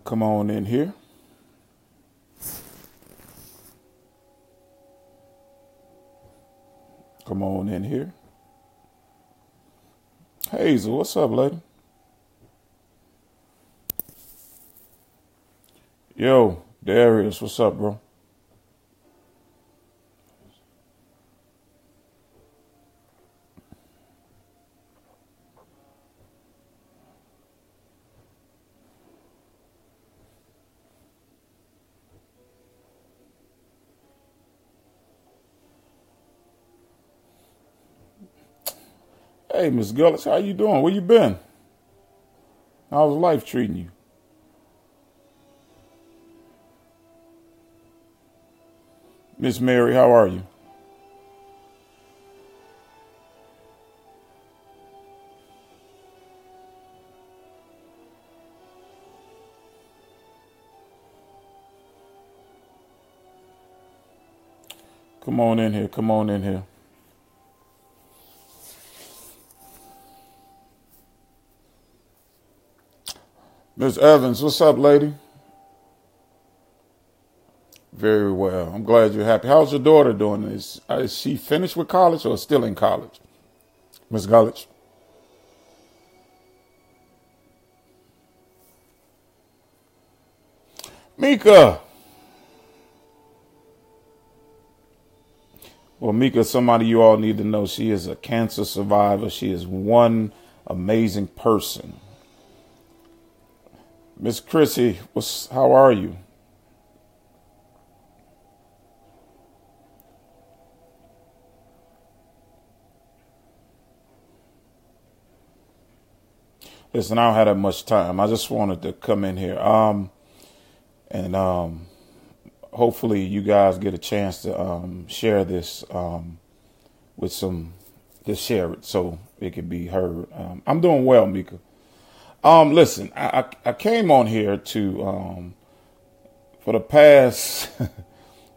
Come on in here. Come on in here. Hazel, what's up, lady? Yo, Darius, what's up, bro? Hey, Miss Gullis, how you doing? Where you been? How's life treating you? Miss Mary, how are you? Come on in here. Come on in here. Miss Evans, what's up, lady? Very well. I'm glad you're happy. How's your daughter doing? Is she finished with college or still in college? Miss Gullich? Mika. Well, Mika, somebody you all need to know. She is a cancer survivor. She is one amazing person. Miss Chrissy, how are you? Listen, I don't have that much time. I just wanted to come in here. And hopefully you guys get a chance to share this with just share it so it can be heard. I'm doing well, Mika. Listen, I came on here to for the past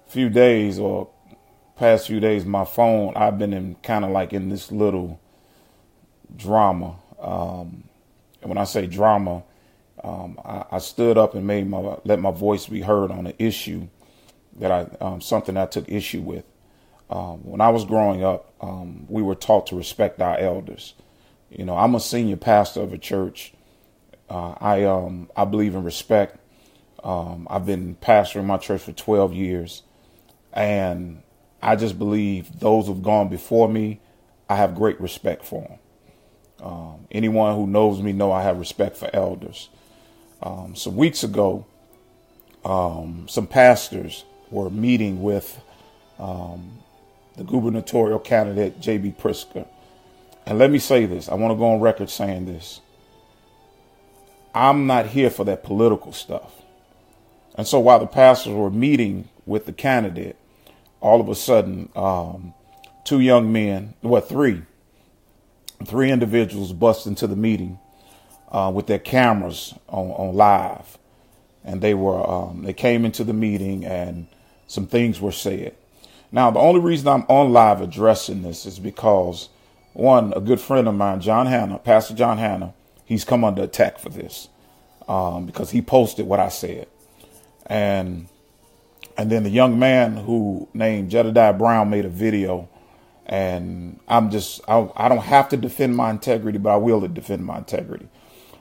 few days, my phone, I've been in kind of like in this little drama. And when I say drama, I stood up and let my voice be heard on an issue that something I took issue with. When I was growing up, we were taught to respect our elders. You know, I'm a senior pastor of a church. I believe in respect. I've been pastoring my church for 12 years, and I just believe those who've gone before me, I have great respect for them. Anyone who knows me know I have respect for elders. Some weeks ago, some pastors were meeting with the gubernatorial candidate, J.B. Pritzker. And let me say this. I want to go on record saying this. I'm not here for that political stuff. And so while the pastors were meeting with the candidate, all of a sudden, two young men, three individuals bust into the meeting with their cameras on live. And they came into the meeting and some things were said. Now, the only reason I'm on live addressing this is because, one, a good friend of mine, Pastor John Hanna, he's come under attack for this because he posted what I said. And then the young man who named Jedidiah Brown made a video, and I don't have to defend my integrity, but I will defend my integrity.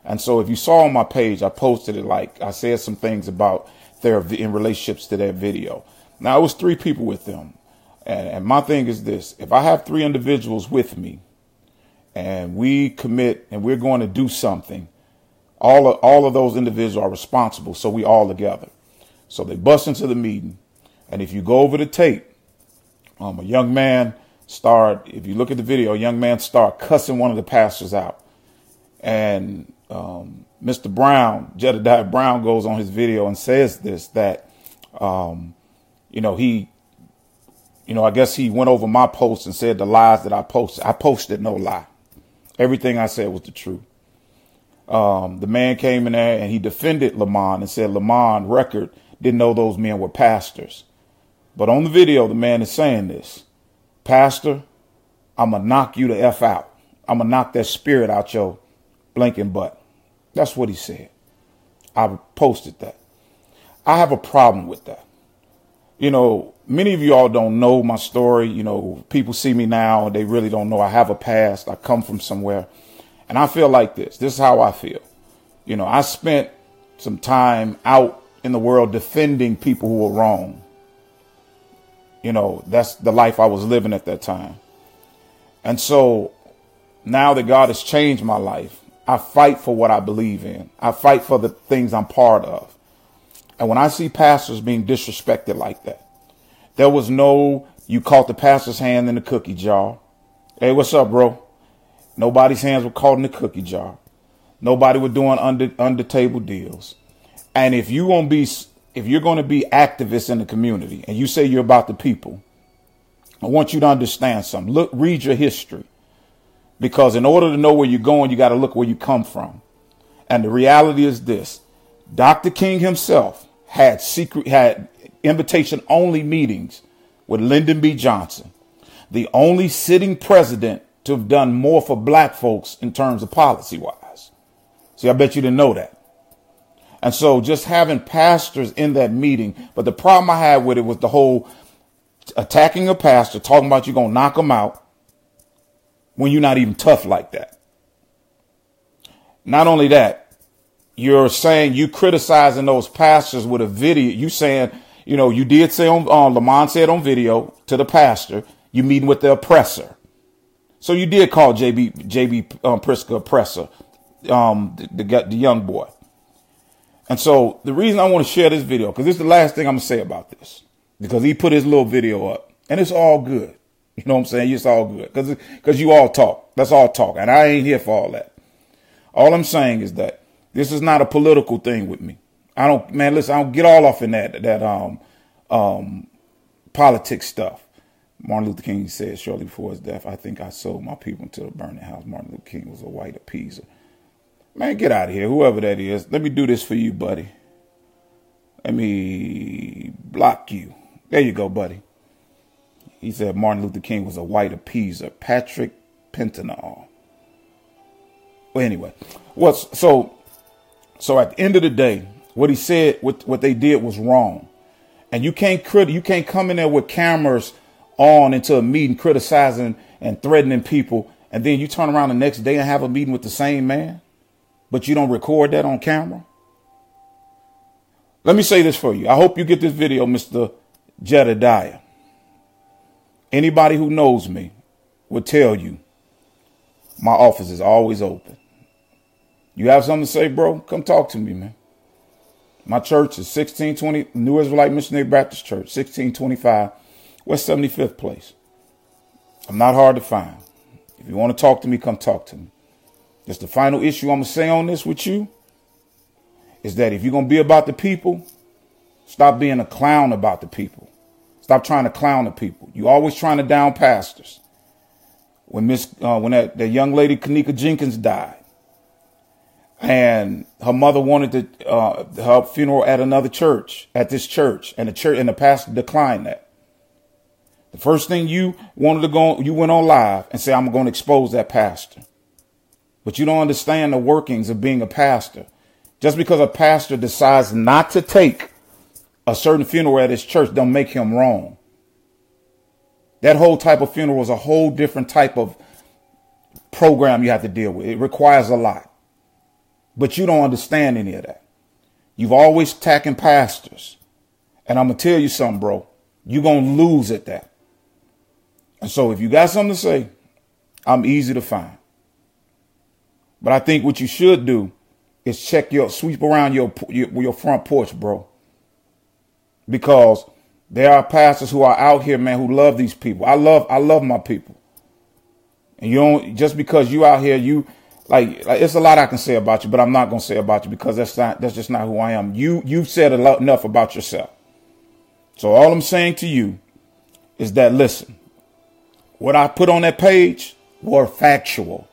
And so if you saw on my page, I posted it, like I said some things about in relationships to that video. Now, it was three people with them. And my thing is this: if I have three individuals with me and we commit and we're going to do something, all of those individuals are responsible. So we all together. So they bust into the meeting. And if you go over the tape, a young man if you look at the video, a young man started cussing one of the pastors out. And Mr. Brown, Jedidiah Brown, goes on his video and says this, that, I guess he went over my post and said the lies that I posted. I posted no lie. Everything I said was the truth. The man came in there and he defended Lamon and said Lamon record didn't know those men were pastors. But on the video, the man is saying this: Pastor, I'm going to knock you the F out. I'm going to knock that spirit out your blinking butt. That's what he said. I posted that. I have a problem with that. You know, many of you all don't know my story. You know, people see me now and they really don't know I have a past. I come from somewhere. And I feel like this. This is how I feel. You know, I spent some time out in the world defending people who were wrong. You know, that's the life I was living at that time. And so now that God has changed my life, I fight for what I believe in. I fight for the things I'm part of. And when I see pastors being disrespected like that, there was no, you caught the pastor's hand in the cookie jar. Hey, what's up, bro? Nobody's hands were caught in the cookie jar. Nobody was doing under table deals. And if you're going to be activists in the community and you say you're about the people, I want you to understand something. Look, read your history, because in order to know where you're going, you got to look where you come from. And the reality is this. Dr. King himself had invitation only meetings with Lyndon B. Johnson, the only sitting president to have done more for black folks in terms of policy wise. See, I bet you didn't know that. And so just having pastors in that meeting. But the problem I had with it was the whole attacking a pastor, talking about you're going to knock him out when you're not even tough like that. Not only that, you're saying you criticizing those pastors with a video. You saying, you know, you did say on Lamon said on video to the pastor, you meeting with the oppressor. So you did call JB Pritzker oppressor, the young boy. And so the reason I want to share this video, because this is the last thing I'm going to say about this, because he put his little video up and it's all good. You know what I'm saying? It's all good because you all talk. That's all talk. And I ain't here for all that. All I'm saying is that this is not a political thing with me. I don't get all off in that politics stuff. Martin Luther King said shortly before his death, I think I sold my people into the burning house. Martin Luther King was a white appeaser. Man, get out of here, whoever that is. Let me do this for you, buddy. Let me block you. There you go, buddy. He said Martin Luther King was a white appeaser. Patrick Pentanol. Well, anyway, so at the end of the day, what he said, what they did was wrong. And you can't come in there with cameras on into a meeting criticizing and threatening people. And then you turn around the next day and have a meeting with the same man, but you don't record that on camera. Let me say this for you. I hope you get this video, Mr. Jedidiah. Anybody who knows me will tell you my office is always open. You have something to say, bro? Come talk to me, man. My church is 1620 New Israelite Missionary Baptist Church, 1625 West 75th Place. I'm not hard to find. If you want to talk to me, come talk to me. Just the final issue I'm going to say on this with you is that if you're going to be about the people, stop being a clown about the people. Stop trying to clown the people. You're always trying to down pastors. When that young lady, Kanika Jenkins, died, and her mother wanted her funeral at another church, at this church, and the pastor declined that. The first thing you wanted to go, you went on live and said, I'm going to expose that pastor. But you don't understand the workings of being a pastor. Just because a pastor decides not to take a certain funeral at his church don't make him wrong. That whole type of funeral is a whole different type of program you have to deal with. It requires a lot. But you don't understand any of that. You've always attacking pastors. And I'm going to tell you something, bro. You're going to lose at that. And so if you got something to say, I'm easy to find. But I think what you should do is sweep around your front porch, bro. Because there are pastors who are out here, man, who love these people. I love my people. And you don't, just because you out here, you like it's a lot I can say about you, but I'm not going to say about you because that's just not who I am. You've said enough about yourself. So all I'm saying to you is that, listen, what I put on that page were factual.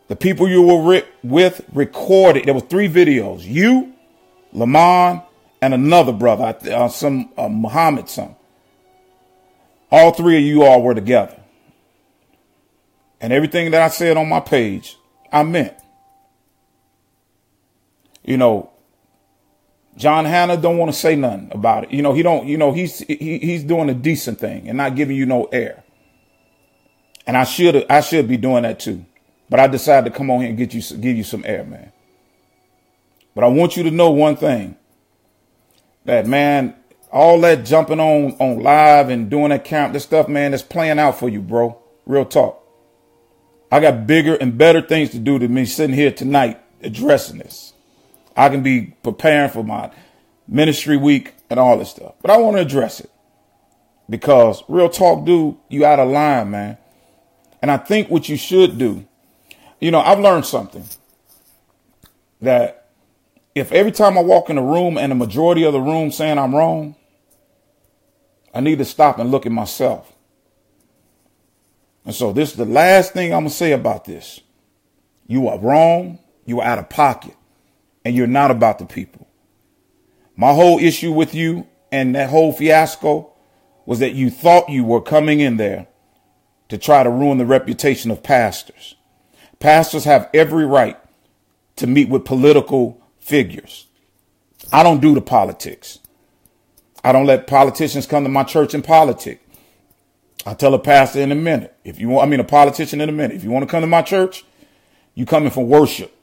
The people you were with recorded. There were 3 videos. You, Lamon, and another brother, Muhammad, son. All 3 of you all were together. And everything that I said on my page, I meant. You know, John Hannah don't want to say nothing about it. He don't, he's doing a decent thing and not giving you no air. And I should be doing that too. But I decided to come on here and give you some air, man. But I want you to know one thing, that, man, all that jumping on live and doing that count, this stuff, man, that's playing out for you, bro. Real talk. I got bigger and better things to do than me sitting here tonight addressing this. I can be preparing for my ministry week and all this stuff. But I want to address it because real talk, dude, you out of line, man. And I think what you should do, I've learned something, that if every time I walk in a room and the majority of the room saying I'm wrong, I need to stop and look at myself. And so this is the last thing I'm going to say about this. You are wrong. You are out of pocket. And you're not about the people. My whole issue with you and that whole fiasco was that you thought you were coming in there to try to ruin the reputation of pastors. Pastors have every right to meet with political figures. I don't do the politics. I don't let politicians come to my church and politic. I'll tell a pastor in a minute. A politician in a minute. If you want to come to my church, you coming for worship.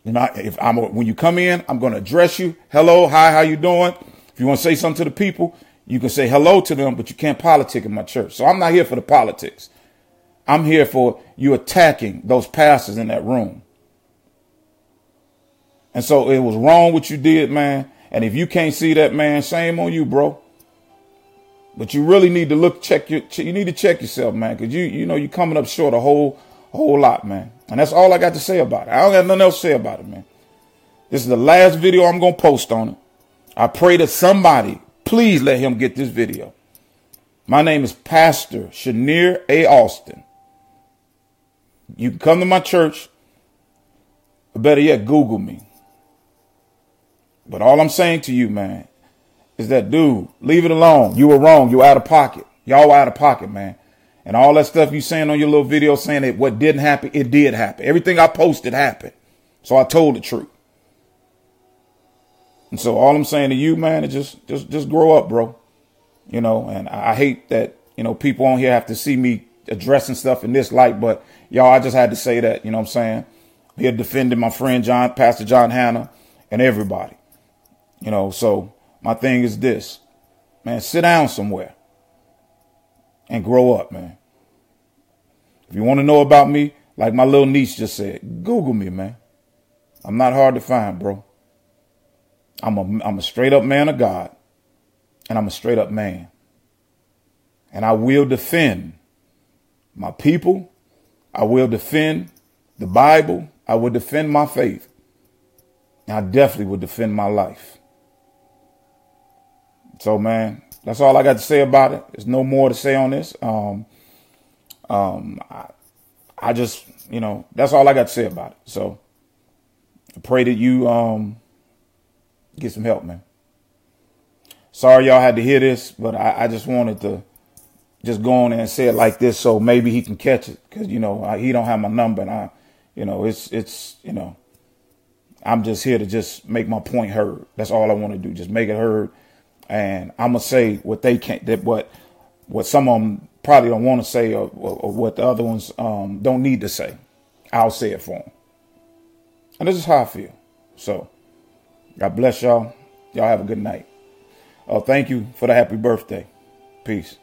When you come in, I'm going to address you. Hello, hi, how you doing? If you want to say something to the people, you can say hello to them, but you can't politic in my church. So I'm not here for the politics. I'm here for you attacking those pastors in that room. And so it was wrong what you did, man. And if you can't see that, man, shame on you, bro. But you really need to you need to check yourself, man, because you're coming up short a whole lot, man. And that's all I got to say about it. I don't got nothing else to say about it, man. This is the last video I'm going to post on it. I pray that somebody, please let him get this video. My name is Pastor Shanier A. Austin. You can come to my church, or better yet, Google me. But all I'm saying to you, man, is that, dude, leave it alone. You were wrong. You were out of pocket. Y'all were out of pocket, man. And all that stuff you saying on your little video saying that what didn't happen, it did happen. Everything I posted happened. So I told the truth. And so all I'm saying to you, man, is just grow up, bro. And I hate that, people on here have to see me addressing stuff in this light. But y'all, I just had to say that, you know what I'm saying? I'm here defending my friend Pastor John Hannah and everybody. So my thing is this, man, sit down somewhere and grow up, man. If you want to know about me, like my little niece just said, Google me, man. I'm not hard to find, bro. I'm a straight up man of God, and I'm a straight up man. And I will defend my people. I will defend the Bible. I will defend my faith. And I definitely will defend my life. So, man, that's all I got to say about it. There's no more to say on this. I just, that's all I got to say about it. So I pray that you get some help, man. Sorry y'all had to hear this, but I just wanted to just go on and say it like this so maybe he can catch it. Because, he don't have my number. And I'm just here to just make my point heard. That's all I want to do. Just make it heard. And I'm going to say what they can't, what some of them probably don't want to say or what the other ones don't need to say. I'll say it for them. And this is how I feel. So God bless y'all. Y'all have a good night. Thank you for the happy birthday. Peace.